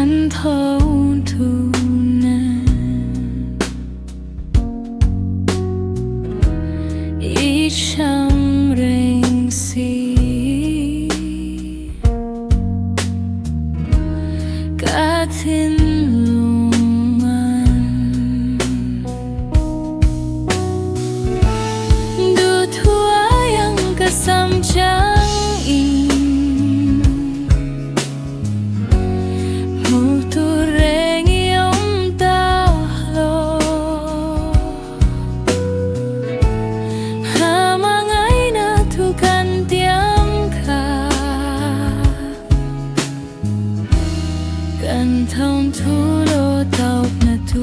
Kan thấu thu nan ý chẳng rình xì cả thiên lùng ăn đưa thua yang kesam chẳng in Kan thông thu lô tàu na tu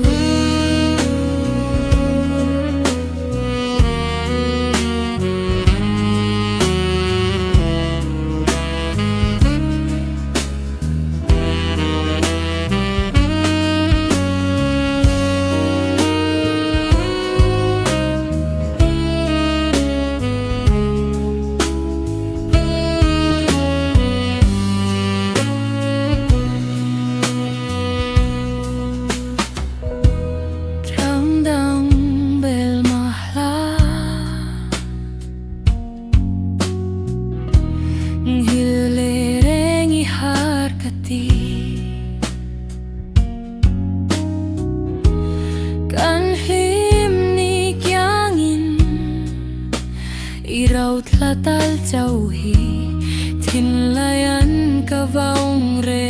Hilereng harkati Kan him ni kyangin Iraw tlatal jauhi Thinlayan ka vaung re